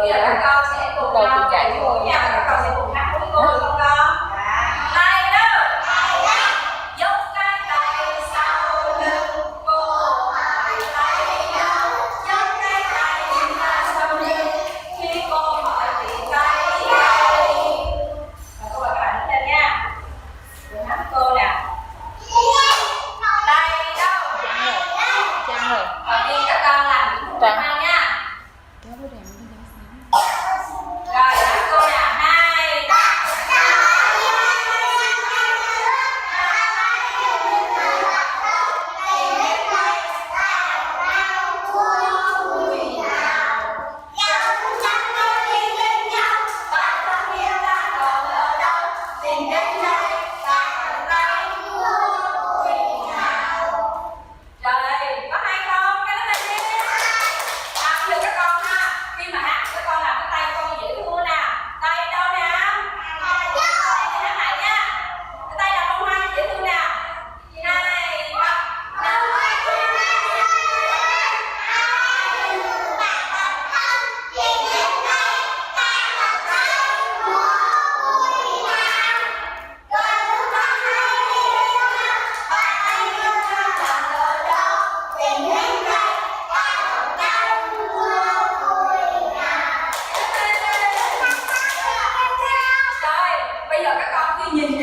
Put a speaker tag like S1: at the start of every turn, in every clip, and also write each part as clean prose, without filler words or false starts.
S1: giờ các con sẽ cùng nhau
S2: chạy
S1: với nhau và các con sẽ cùng hát với cô được không con? Tay đâu? Dốc cái tay sau lưng cô hỏi tay đâu? Dốc cái tay ra sau lưng khi cô hỏi thì tay đâu? Và cô và các bạn đứng lên nha. Rồi hát với cô nè. Tay đâu?
S2: Trang rồi.
S1: Đầu tiên các con làm những thủ tục nha. Rồi hát cô nè.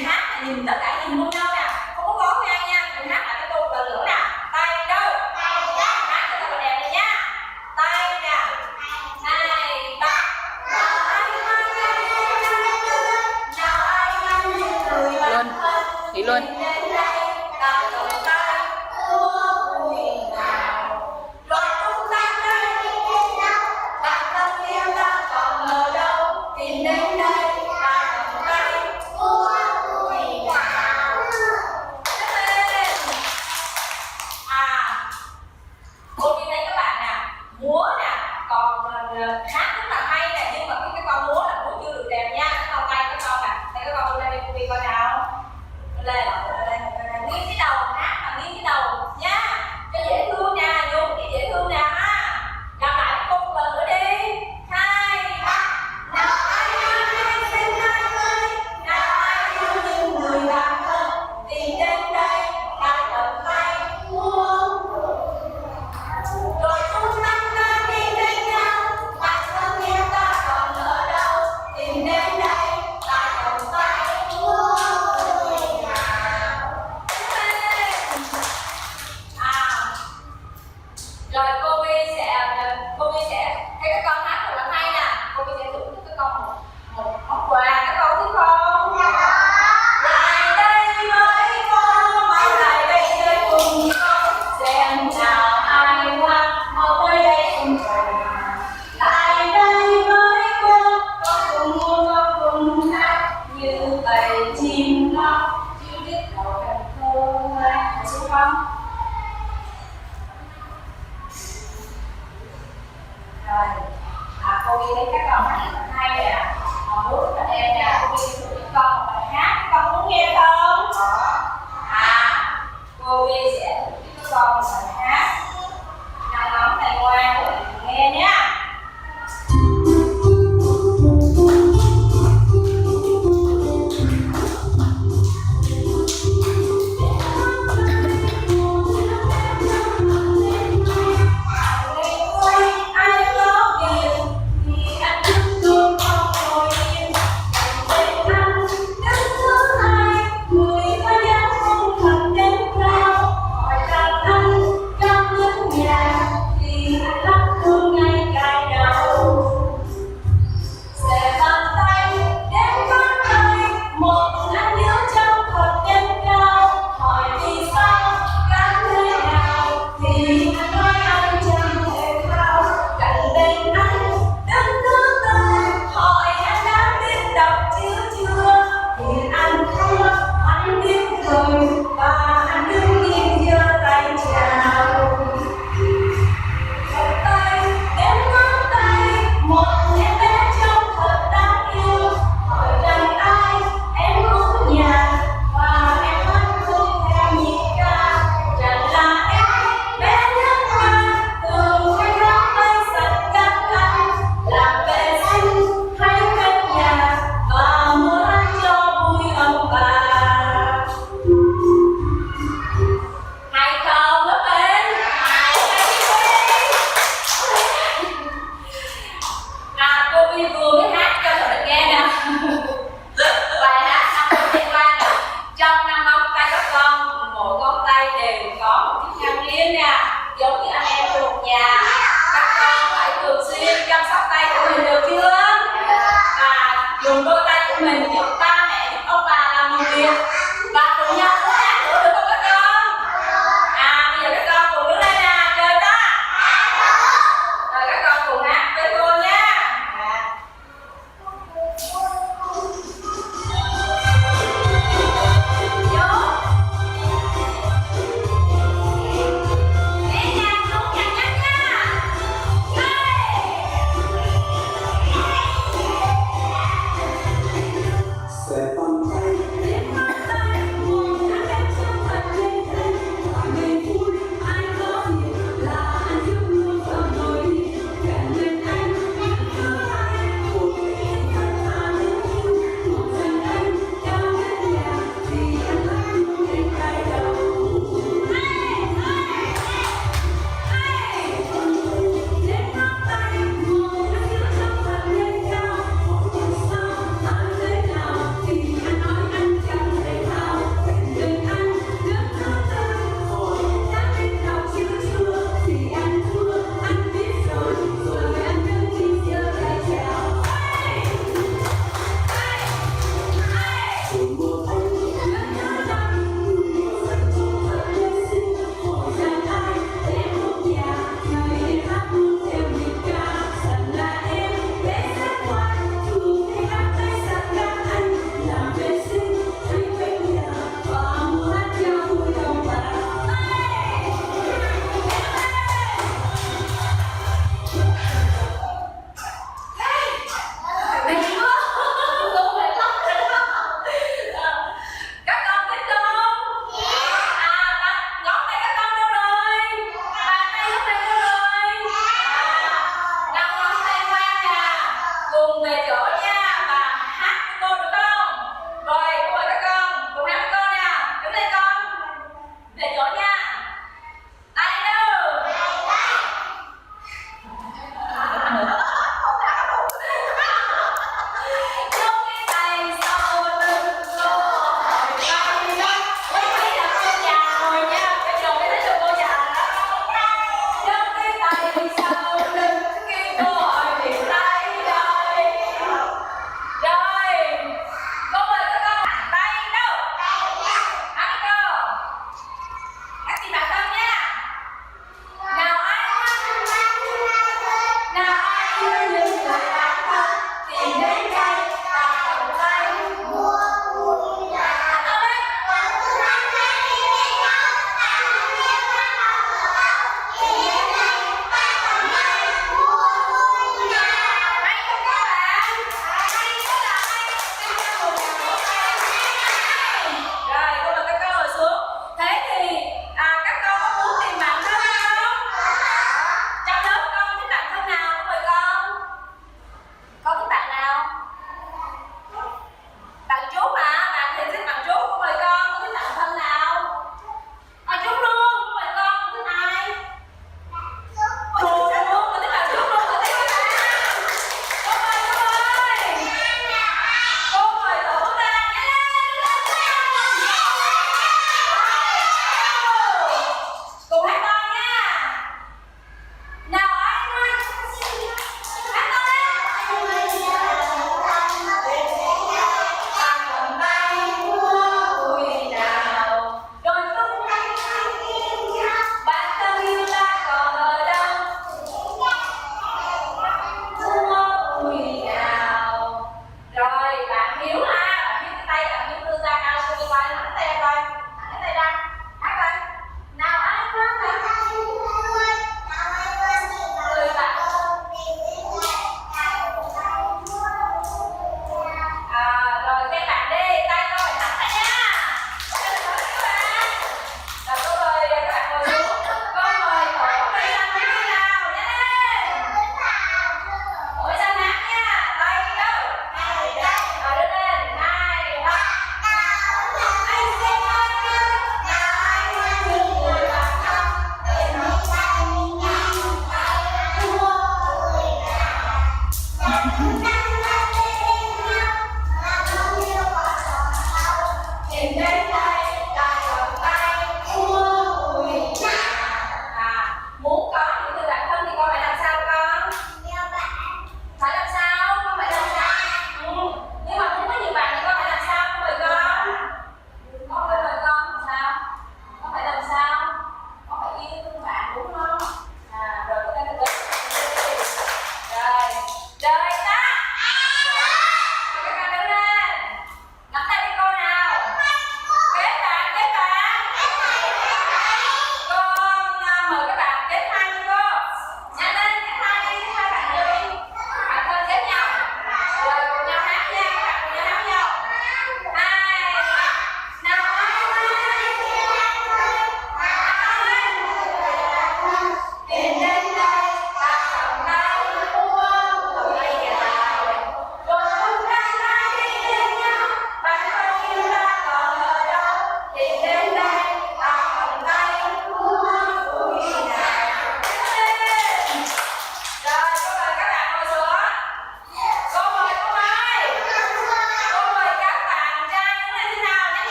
S1: 2 nhìn tất cả nhìn luôn nhau nè, không có bó ngang nha. Mình hát lại cái câu lần nữa nè. Tay đâu? Hát cho thật là đẹp này nha. Tay nè. 2 3.
S2: Luôn. Thì luôn.
S1: Hát rất là hay nè, nhưng mà cái con múa là múa chưa được đẹp nha. Cái con tay các con nè, tay các con lên đây cô đi coi nào. Lên nghiêng cái đầu, hát là nghiêng cái đầu nha, cho dễ thương nè, nhún cái dễ thương nè ha. Làm lại cái câu lần nữa đi. 2 3. Nào ai ơi xem ai ơi, nào ai yêu như người bạn thân, tìm đến đây ta cầm tay múa. Rồi tung tăng ta đi bên nhau, bạn thân yêu ta còn ở đâu, tìm đến đây ta cầm tay múa người nào. Rồi cô Vi sẽ thấy các con hát rất là hay nè, cô Vi sẽ thưởng cho các con một món quà. Các con thích không? Lại đây với cô, mau lại đây chơi cùng con, xem nào ai ngoan mau tới đây cùng cùng. Lại đây với cô, con cùng mua con cùng hát như bầy chim non chưa biết đầu cần thơ. Hãy xuống không? Rồi, cô đi thấy các con hát rất là hay nè, múa rất là đẹp nè. Cô đi thử cho con một bài hát, con muốn nghe